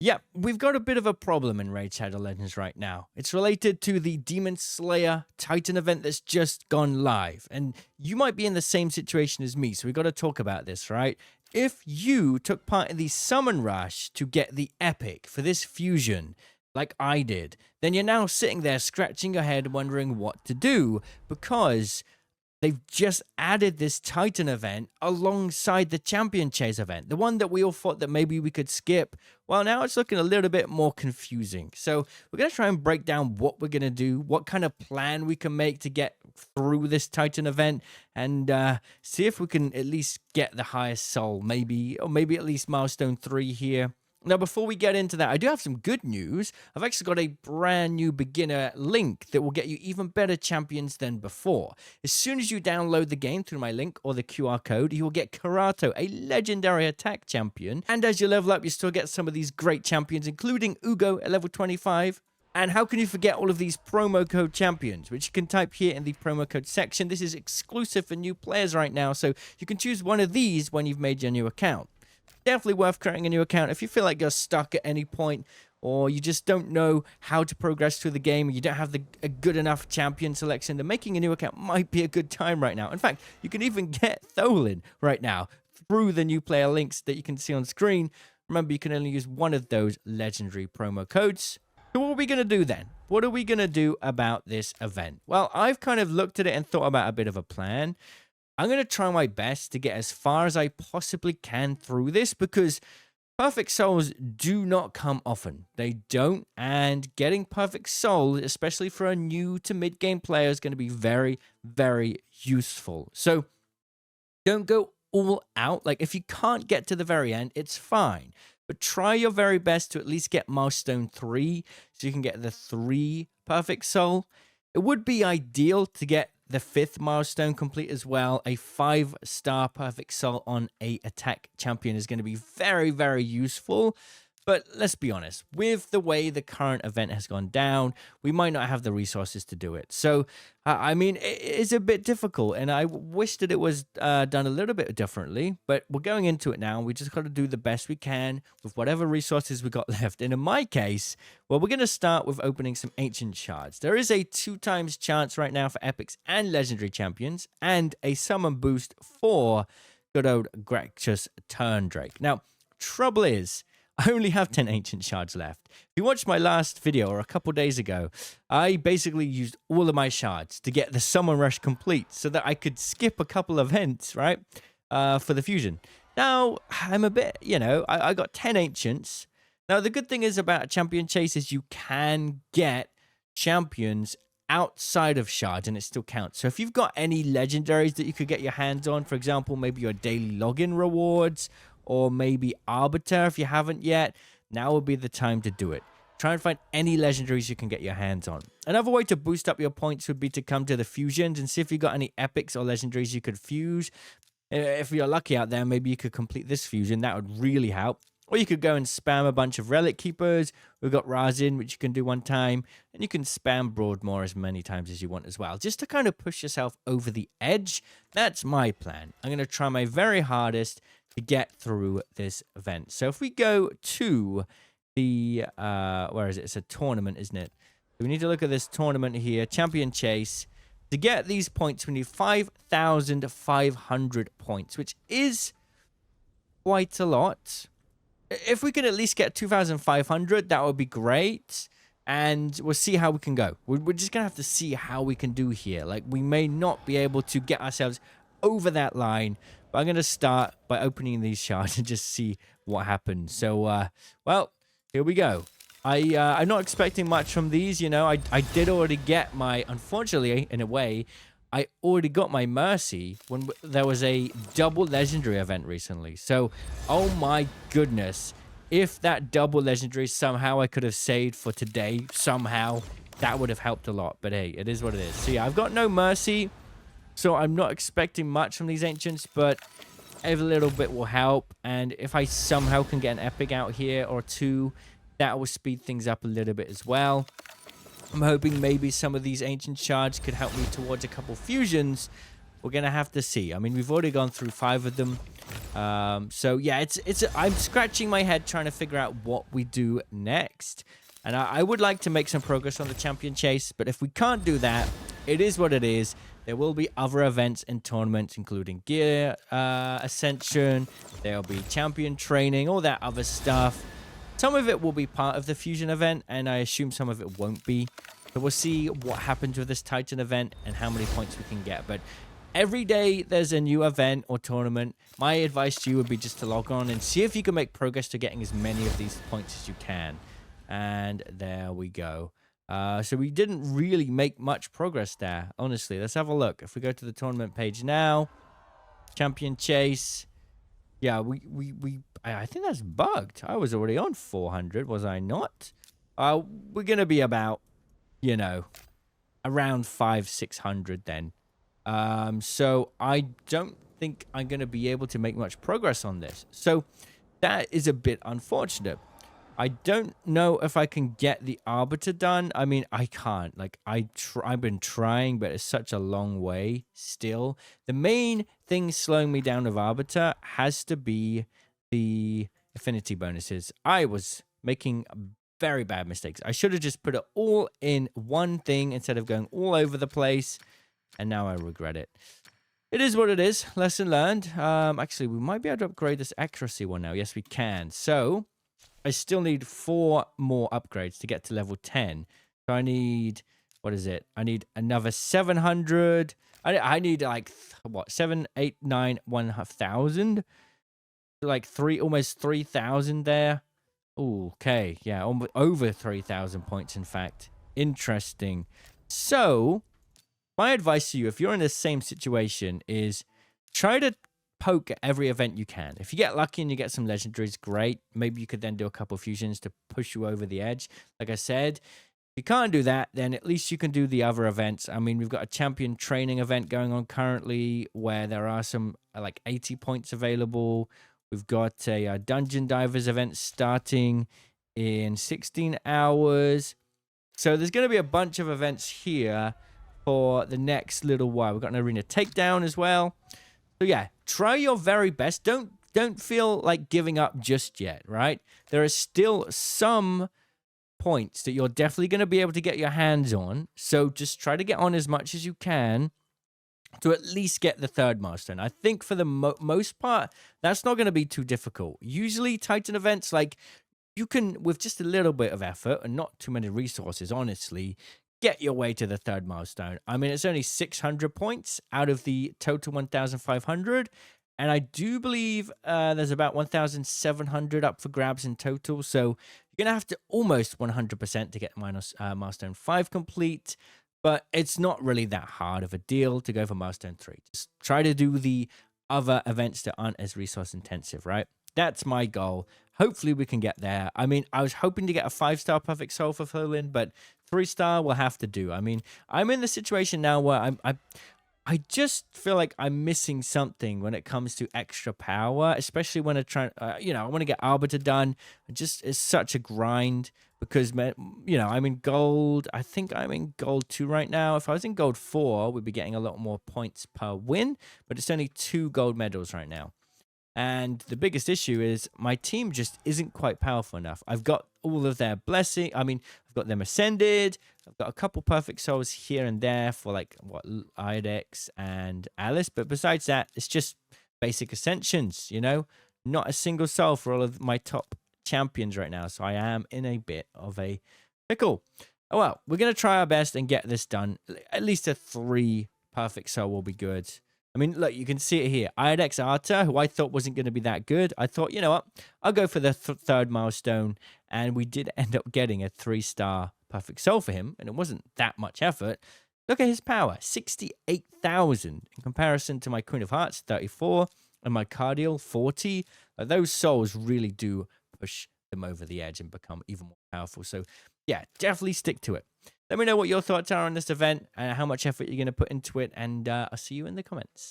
Yeah, we've got a bit of a problem in Raid Shadow Legends right now. It's related to the Demon Slayer Titan event that's just gone live. And you might be in the same situation as me, so we've got to talk about this, right? If you took part in the Summon Rush to get the Epic for this fusion, like I did, then you're now sitting there scratching your head wondering what to do because they've just added this Titan event alongside the Champion Chase event, the one that we all thought that maybe we could skip. Well, now it's looking a little bit more confusing. So we're going to try and break down what we're going to do, what kind of plan we can make to get through this Titan event, and see if we can at least get the highest soul, maybe, or maybe at least milestone 3 here. Now, before we get into that, I do have some good news. I've actually got a brand new beginner link that will get you even better champions than before. As soon as you download the game through my link or the QR code, you will get Karato, a legendary attack champion. And as you level up, you still get some of these great champions, including Uugo at level 25. And how can you forget all of these promo code champions, which you can type here in the promo code section. This is exclusive for new players right now, so you can choose one of these when you've made your new account. Definitely worth creating a new account if you feel like you're stuck at any point, or you just don't know how to progress through the game, or you don't have a good enough champion selection. Then making a new account might be a good time right now. In fact, you can even get Tholin right now through the new player links that you can see on screen. Remember, you can only use one of those legendary promo codes. So what are we going to do then? What are we going to do about this event? Well, I've kind of looked at it and thought about a bit of a plan. I'm going to try my best to get as far as I possibly can through this because perfect souls do not come often. They don't, and getting perfect soul, especially for a new to mid-game player, is going to be very, very useful. So don't go all out. Like, if you can't get to the very end, it's fine. But try your very best to at least get milestone 3 so you can get the 3 perfect soul. It would be ideal to get the 5th milestone complete as well. A 5-star perfect soul on a attack champion is going to be very, very useful. But let's be honest, with the way the current event has gone down, we might not have the resources to do it. So, I mean, it is a bit difficult, and I wish that it was done a little bit differently. But we're going into it now. We just got to do the best we can with whatever resources we got left. And in my case, well, we're going to start with opening some ancient shards. There is a 2x chance right now for epics and legendary champions, and a summon boost for good old Grexus Turndrake. Now, trouble is, I only have 10 ancient shards left. If you watched my last video or a couple days ago, I basically used all of my shards to get the summon rush complete so that I could skip a couple of events, right, for the fusion. Now, I'm a bit, I got 10 ancients. Now, the good thing is about champion chase is you can get champions outside of shards and it still counts. So if you've got any legendaries that you could get your hands on, for example, maybe your daily login rewards, or maybe Arbiter if you haven't yet, now would be the time to do it. Try and find any legendaries you can get your hands on. Another way to boost up your points would be to come to the fusions and see if you got any epics or legendaries you could fuse. If you're lucky out there, maybe you could complete this fusion. That would really help. Or you could go and spam a bunch of relic keepers. We've got Razin, which you can do one time. And you can spam Broadmoor as many times as you want as well, just to kind of push yourself over the edge. That's my plan. I'm going to try my very hardest to get through this event. So if we go to the, where is it? It's a tournament, isn't it? So we need to look at this tournament here, Champion Chase. To get these points, we need 5,500 points, which is quite a lot. If we can at least get 2,500, that would be great. And we'll see how we can go. We're just going to have to see how we can do here. Like, we may not be able to get ourselves over that line, but I'm going to start by opening these shards and just see what happens. So, well, here we go. I'm not expecting much from these, I did already get my, unfortunately, in a way, I already got my Mercy when there was a double legendary event recently. So, oh my goodness. If that double legendary somehow I could have saved for today, somehow, that would have helped a lot. But hey, it is what it is. So yeah, I've got no Mercy. So I'm not expecting much from these ancients, but every little bit will help. And if I somehow can get an epic out here or two, that will speed things up a little bit as well. I'm hoping maybe some of these ancient shards could help me towards a couple fusions. we're gonna have to see. I mean, we've already gone through 5 of them. So yeah, I'm scratching my head trying to figure out what we do next. And I would like to make some progress on the champion chase, but if we can't do that, it is what it is. There will be other events and tournaments, including gear ascension. There'll be champion training, all that other stuff. Some of it will be part of the fusion event, and I assume some of it won't be. So we'll see what happens with this Titan event and how many points we can get. But every day there's a new event or tournament. My advice to you would be just to log on and see if you can make progress to getting as many of these points as you can. And there we go. So we didn't really make much progress there, honestly. Let's have a look. If we go to the tournament page now, champion chase. Yeah, I think that's bugged. I was already on 400, was I not? We're going to be about, you know, around 500-600 then. So I don't think I'm going to be able to make much progress on this. So that is a bit unfortunate. I don't know if I can get the Arbiter done. I mean, I can't. Like, I've been trying, but it's such a long way still. The main thing slowing me down with Arbiter has to be the affinity bonuses. I was making very bad mistakes. I should have just put it all in one thing instead of going all over the place, and now I regret it. It is what it is. Lesson learned. Actually, we might be able to upgrade this accuracy one now. Yes, we can. So I still need 4 more upgrades to get to level 10. So I need, what is it? I need another 700. I need like, what, 7, 8, 9, 1,000? Like almost 3,000 there. Ooh, okay, yeah, almost over 3,000 points, in fact. Interesting. So my advice to you, if you're in the same situation, is try to poke at every event you can. If you get lucky and you get some legendaries, great. Maybe you could then do a couple fusions to push you over the edge. Like I said, if you can't do that, then at least you can do the other events. I mean, we've got a champion training event going on currently where there are some like 80 points available. We've got a dungeon divers event starting in 16 hours. So there's going to be a bunch of events here for the next little while. We've got an arena takedown as well. So yeah, try your very best. Don't feel like giving up just yet, right? There are still some points that you're definitely going to be able to get your hands on. So just try to get on as much as you can to at least get the 3rd milestone. I think for the most part, that's not going to be too difficult. Usually Titan events, like, you can, with just a little bit of effort and not too many resources, honestly, get your way to the 3rd milestone. I mean, it's only 600 points out of the total 1,500. And I do believe there's about 1,700 up for grabs in total. So you're going to have to almost 100% to get milestone 5 complete. But it's not really that hard of a deal to go for milestone 3. Just try to do the other events that aren't as resource intensive, right? That's my goal. Hopefully we can get there. I mean, I was hoping to get a 5-star perfect soul for Tholin, but 3-star will have to do. I mean, I'm in the situation now where I just feel like I'm missing something when it comes to extra power, especially when I try, I want to get Arbiter done. It's such a grind because, I'm in gold. I think I'm in gold 2 right now. If I was in gold 4, we'd be getting a lot more points per win, but it's only 2 gold medals right now. And the biggest issue is my team just isn't quite powerful enough. I've got all of their blessing. I mean, I've got them ascended. I've got a couple perfect souls here and there for like Iredex and Alice. But besides that, it's just basic ascensions, not a single soul for all of my top champions right now. So I am in a bit of a pickle. Oh, well, we're going to try our best and get this done. At least a 3 perfect soul will be good. I mean, look, you can see it here. Iredex Arta, who I thought wasn't going to be that good. I thought, you know what? I'll go for the 3rd milestone. And we did end up getting a 3-star perfect soul for him. And it wasn't that much effort. Look at his power, 68,000 in comparison to my Queen of Hearts, 34, and my Cardial, 40. Those souls really do push them over the edge and become even more powerful. So, yeah, definitely stick to it. Let me know what your thoughts are on this event and how much effort you're going to put into it, and I'll see you in the comments.